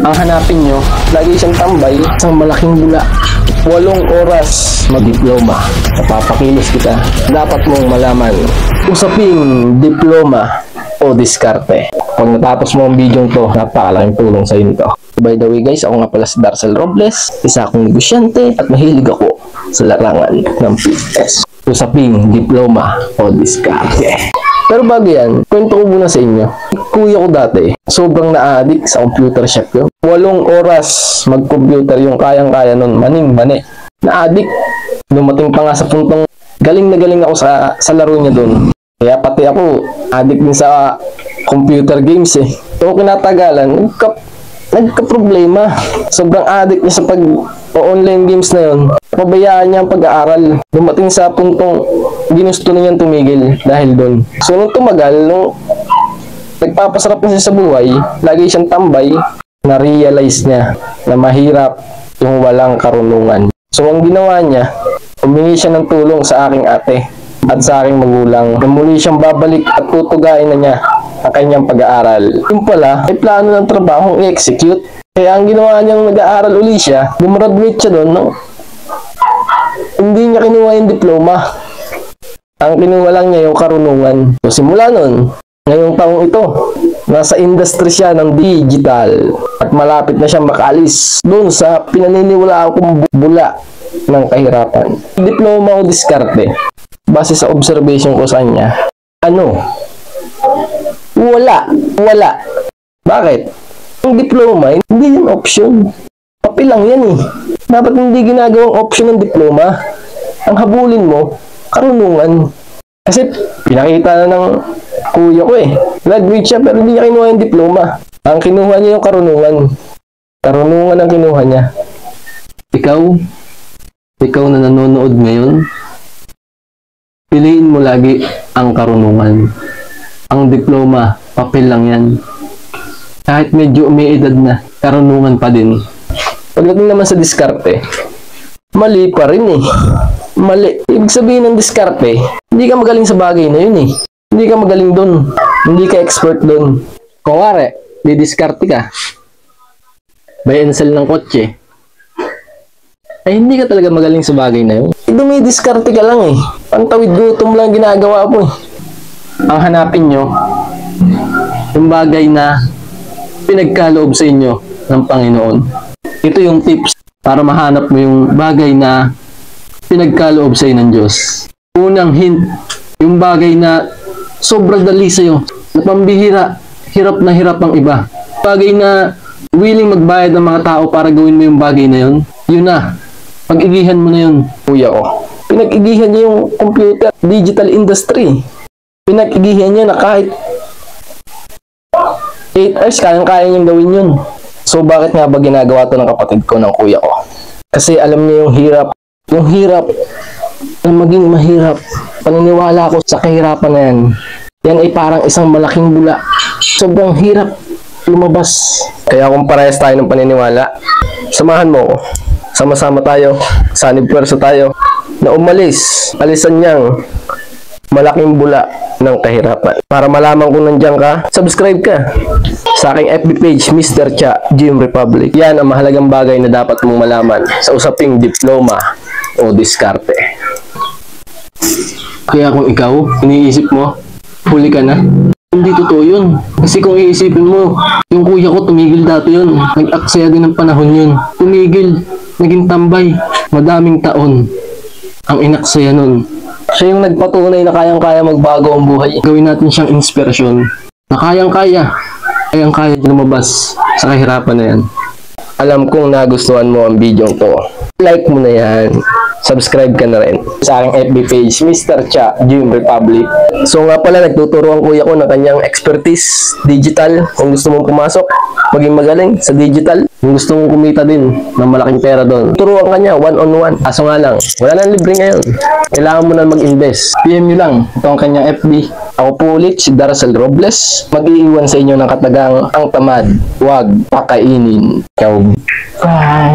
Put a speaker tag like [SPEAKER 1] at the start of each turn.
[SPEAKER 1] Ang hanapin nyo, lagi siyang tambay, isang malaking bula. 8 oras magdiploma. Napapakilos kita. Dapat mong malaman. Usaping diploma o diskarte. Pag natapos mo ang video to, napakalaking tulong sa inyo to. By the way guys, ako nga pala si Darcel Robles, isa akong negosyante at mahilig ako sa larangan ng PS. Usaping diploma o diskarte. Pero bago yan, kwento ko muna sa inyo. Kuya ko dati, sobrang na-addict sa computer shop ko. 8 oras mag-computer yung kayang-kaya nun, maning-mani. Na-addict. Dumating pa nga sa puntong galing na galing ako sa laro niya dun. Kaya pati ako, addict din sa computer games eh. So kinatagalan, nagka-problema. Sobrang addict niya sa pag-online games na yun. Pabayaan niya ang pag-aaral. Dumating sa puntong ginusto na niyang tumigil dahil doon. So nung tumagal, nung nagpapasarap na siya sa buhay, lagi siyang tambay, na-realize niya na mahirap yung walang karunungan. So ang ginawa niya, humingi siya ng tulong sa aking ate at sa aking magulang. Na muli siyang babalik at tutugain na niya ang kanyang pag-aaral. Yung pala, may plano ng trabaho i-execute. Kaya ang ginawa niyang nag-aaral uli siya, gumraduate siya doon, no? Hindi niya kinuha yung diploma. Ang kinuha lang niya yung karunungan. So simula nun, ngayong taong ito, nasa industry siya ng digital at malapit na siyang makaalis doon sa pinaniniwalaan kong bula ng kahirapan. Diploma o diskarte, base sa observation ko sa kanya, wala. Bakit? Ang diploma, hindi yan option. Papel lang yan eh. Dapat hindi ginagawang option ng diploma. Ang habulin mo, karunungan. Kasi pinakita na ng kuya ko eh. Graduate siya pero hindi niya kinuha yung diploma. Ang kinuha niya yung karunungan. Karunungan ang kinuha niya. Ikaw na nanonood ngayon, piliin mo lagi ang karunungan. Ang diploma, papel lang yan. Kahit medyo may edad na, karunungan pa din. Pagdating naman sa diskarte, mali pa rin eh. Mali. Ibig sabihin ng diskarte, hindi ka magaling sa bagay na yun eh. Hindi ka magaling dun. Hindi ka expert dun. Kunwari, didiskarte ka. Buy and sell ng kotse. Ay hindi ka talaga magaling sa bagay na yun. Dumidiskarte ka lang eh. Pantawid gutom lang ginagawa mo eh. Ang hanapin nyo, yung bagay na pinagkaloob sa inyo ng Panginoon. Ito yung tips para mahanap mo yung bagay na pinagkaloob sa inyo ng Diyos. Unang hint, yung bagay na sobrang dali sa'yo, na pambihira, hirap na hirap ang iba. Bagay na willing magbayad ng mga tao para gawin mo yung bagay na yun, yun na. Pag-igihan mo na yun. Kuya ko, pinag-igihan niya yung computer, digital industry. Pinag-igihan niya na kahit 8 hours, kayang-kaya niyang gawin yun. So, bakit nga ba ginagawa to ng kapatid ko, ng kuya ko? Kasi alam niya yung hirap na maging mahirap. Paniniwala ko sa kahirapan na yan. Yan ay parang isang malaking bula. Sobrang hirap lumabas. Kaya kung parehas tayo ng paniniwala, samahan mo ko. Sama-sama tayo, sanib pwersa tayo, na alisan niyang malaking bula ng kahirapan. Para malaman kung nandiyan ka, subscribe ka sa aking FB page, Mr. Cha, Gym Republic. Yan ang mahalagang bagay na dapat mong malaman sa usaping diploma o diskarte. Kaya kung ikaw, iniisip mo, huli ka na, hindi totoo yun. Kasi kung iisipin mo, yung kuya ko tumigil dati yun. Nag-aksaya din ng panahon yun. Tumigil, naging tambay, madaming taon ang inaksaya nun. Siya yung nagpatunay na kayang-kaya magbago ang buhay. Gawin natin siyang inspirasyon na kayang-kaya lumabas sa kahirapan na yan. Alam kong nagustuhan mo ang video to. Like mo na yan. Subscribe ka na rin sa aking FB page, Mr. Cha, Gym Republic. So nga pala, nagtuturo ang kuya ko ng kanyang expertise digital. Kung gusto mong pumasok, maging magaling sa digital. Kung gusto mong kumita din ng malaking pera doon, turuan ka niya one-on-one. Kaso nga lang, wala nang libre ngayon. Kailangan mo na mag-invest. PM nyo lang. Ito ang kanyang FB. Ako po ulit, si Darcel Robles. Mag-iiwan sa inyo ng katagang ang tamad. Huwag pakainin. Ciao. Bye.